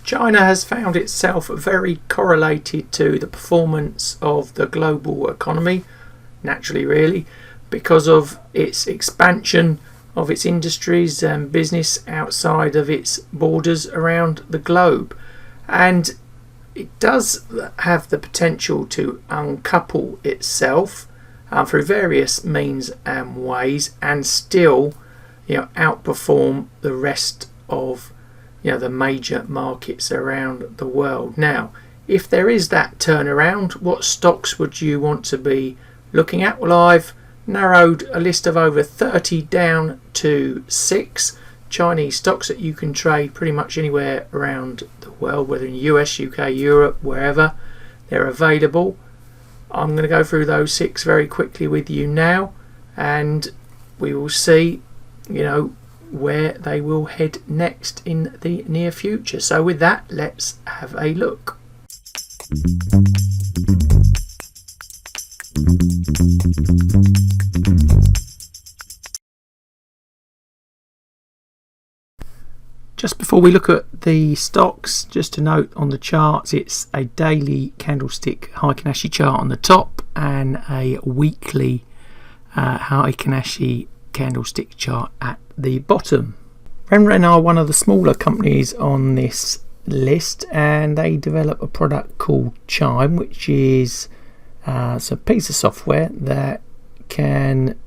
China has found itself very correlated to the performance of the global economy, naturally really, because of its expansion of its industries and business outside of its borders around the globe. And it does have the potential to uncouple itself through various means and ways, and still outperform the rest of the major markets around the world. Now, if there is that turnaround, what stocks would you want to be looking at? Well, I've narrowed a list of over 30 down to 6 Chinese stocks that you can trade pretty much anywhere around the world, whether in US, UK, Europe, wherever they're available. I'm going to go through those 6 very quickly with you now, and we will see where they will head next in the near future. So with that, let's have a look. Just before we look at the stocks, just to note on the charts, it's a daily candlestick Heikin Ashi chart on the top and a weekly Heikin Ashi candlestick chart at the bottom. Renren are one of the smaller companies on this list, and they develop a product called Chime, which is a piece of software that can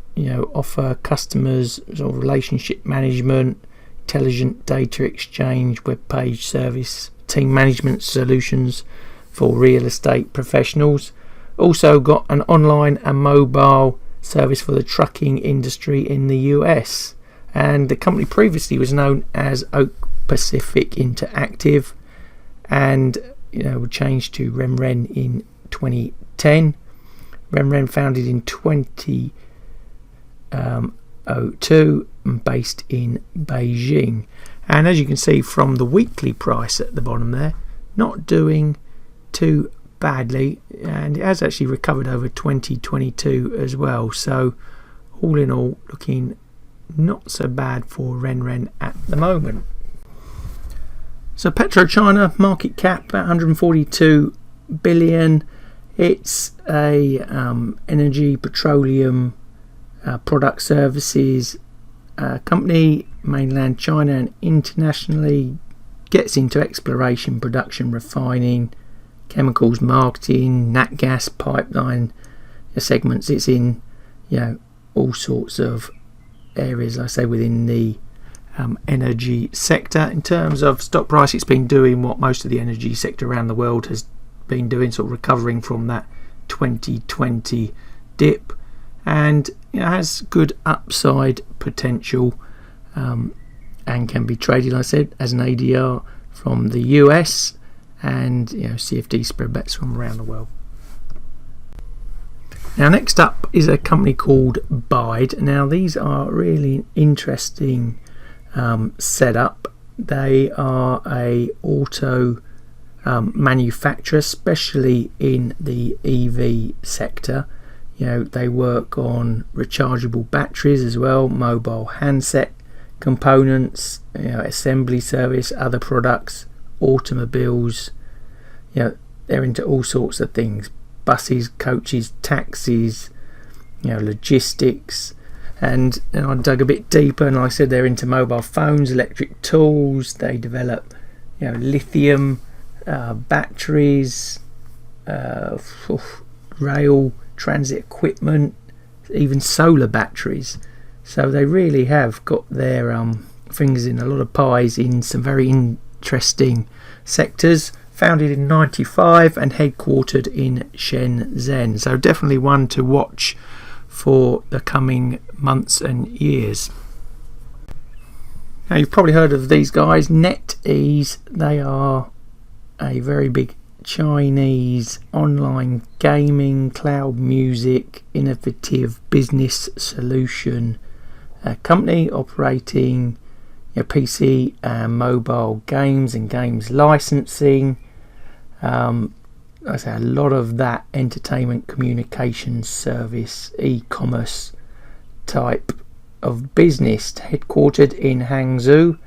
offer customers sort of relationship management, intelligent data exchange, web page service, team management solutions for real estate professionals. Also got an online and mobile service for the trucking industry in the US, and the company previously was known as Oak Pacific Interactive, and changed to Renren in 2010. Renren founded in 2002 and based in Beijing, and as you can see from the weekly price at the bottom there, not doing too badly, and it has actually recovered over 2022 as well. So all in all, looking not so bad for Renren at the moment. So PetroChina market cap about 142 billion. It's a energy petroleum product services company, mainland China and internationally. Gets into exploration, production, refining, chemicals, marketing, nat gas pipeline segments. It's in all sorts of areas, I say, within the energy sector. In terms of stock price, it's been doing what most of the energy sector around the world has been doing, sort of recovering from that 2020 dip, and has good upside potential, and can be traded, like I said, as an ADR from the US and CFD spread bets from around the world. Now next up is a company called Bide. Now these are really interesting setup. They are a auto manufacturer, especially in the EV sector. They work on rechargeable batteries as well, mobile handset components, assembly service, other products, automobiles. They're into all sorts of things: buses, coaches, taxis, logistics. And I dug a bit deeper, and like I said, they're into mobile phones, electric tools. They develop lithium batteries, rail transit equipment, even solar batteries. So they really have got their fingers in a lot of pies in some very interesting sectors. Founded in 95 and headquartered in Shenzhen. So definitely one to watch for the coming months and years. Now you've probably heard of these guys, NetEase. They are a very big Chinese online gaming, cloud music, innovative business solution company operating PC and mobile games and games licensing. I say a lot of that entertainment, communication service, e-commerce type of business, headquartered in Hangzhou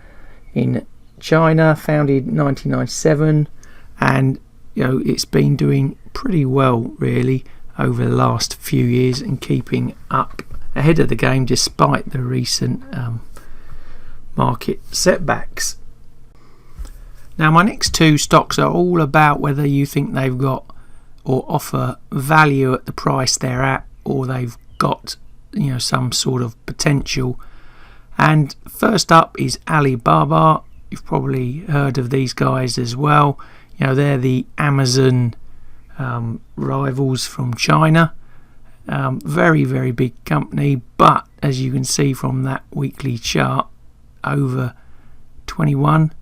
in China, founded 1997, and it's been doing pretty well really over the last few years and keeping up ahead of the game despite the recent market setbacks. Now my next two stocks are all about whether you think they've got or offer value at the price they're at, or they've got some sort of potential. And first up is Alibaba. You've probably heard of these guys as well. They're the Amazon rivals from China. Very, very big company, but as you can see from that weekly chart, over 21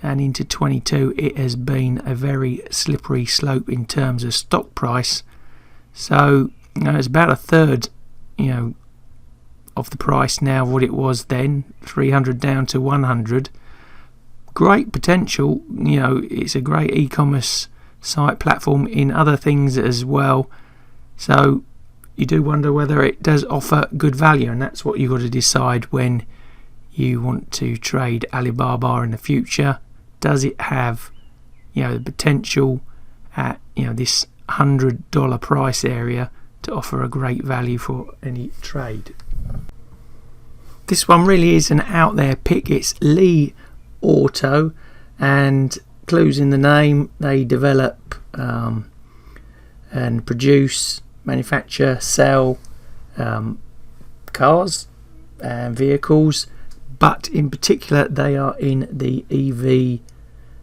and into 22 it has been a very slippery slope in terms of stock price. So it's about a third of the price now of what it was then, 300 down to 100. Great potential. It's a great e-commerce site platform in other things as well, so you do wonder whether it does offer good value, and that's what you've got to decide when you want to trade Alibaba in the future. Does it have the potential at this $100 price area to offer a great value for any trade? This one really is an out there pick. It's Li Auto, and clues in the name. They develop and produce, manufacture, sell cars and vehicles, but in particular they are in the EV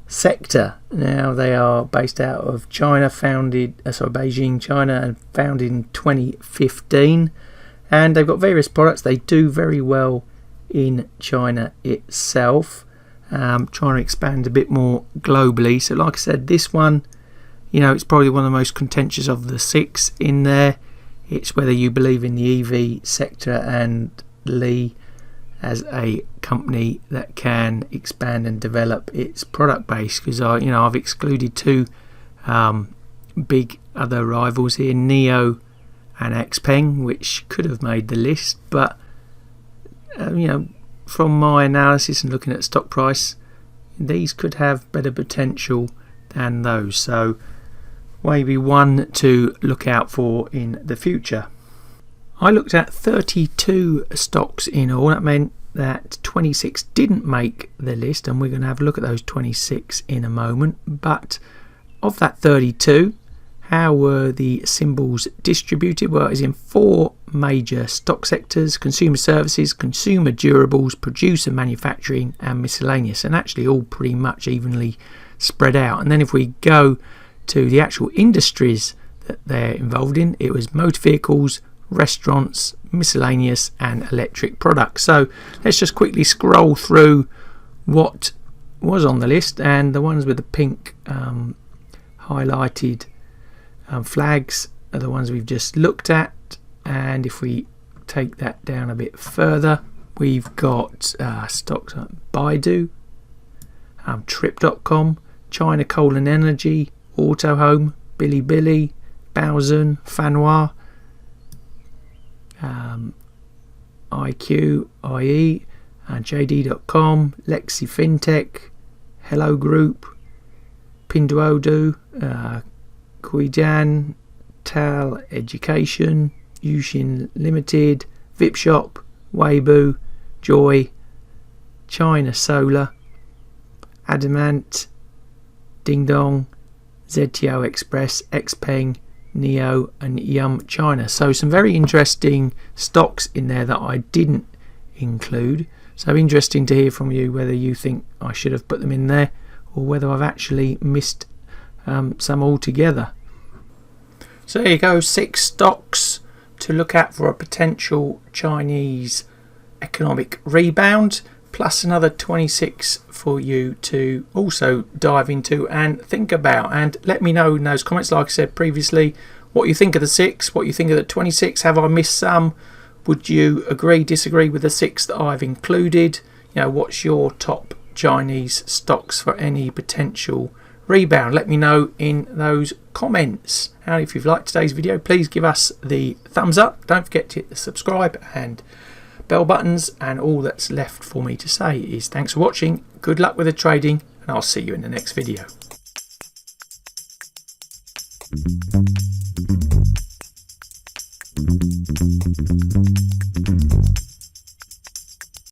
sector. Now they are based out of China, Beijing, China, and founded in 2015, and they've got various products. They do very well in China itself, trying to expand a bit more globally. So like I said, this one, it's probably one of the most contentious of the six in there. It's whether you believe in the EV sector and Li as a company that can expand and develop its product base, because I've excluded two big other rivals here, NIO and XPeng, which could have made the list, but from my analysis and looking at stock price, these could have better potential than those, so maybe one to look out for in the future. I looked at 32 stocks in all. That meant that 26 didn't make the list, and we're going to have a look at those 26 in a moment. But of that 32, how were the symbols distributed? Well, it's in four major stock sectors: consumer services, consumer durables, producer manufacturing, and miscellaneous, and actually all pretty much evenly spread out. And then if we go to the actual industries that they're involved in, it was motor vehicles, restaurants, miscellaneous, and electric products. So let's just quickly scroll through what was on the list, and the ones with the pink highlighted flags are the ones we've just looked at. And if we take that down a bit further, we've got stocks like Bide, Trip.com, China Coal and Energy, Auto Home, Bilibili, Baozun, Fanhua, IQ, IE, JD.com, Lexi Fintech, Hello Group, Pinduoduo, Kuidan, Tal Education, Yushin Limited, Vipshop, Weibo, Joy, China Solar, Adamant, Ding Dong, ZTO Express, XPeng, NIO, and Yum China. So some very interesting stocks in there that I didn't include. So interesting to hear from you whether you think I should have put them in there, or whether I've actually missed some altogether. So there you go, 6 stocks to look at for a potential Chinese economic rebound, plus another 26 for you to also dive into and think about. And let me know in those comments, like I said previously, what you think of the 6, what you think of the 26. Have I missed some? Would you agree, disagree with the 6 that I've included? What's your top Chinese stocks for any potential rebound? Let me know in those comments. And if you've liked today's video, please give us the thumbs up. Don't forget to hit the subscribe and bell buttons, and all that's left for me to say is thanks for watching. Good luck with the trading, and I'll see you in the next video.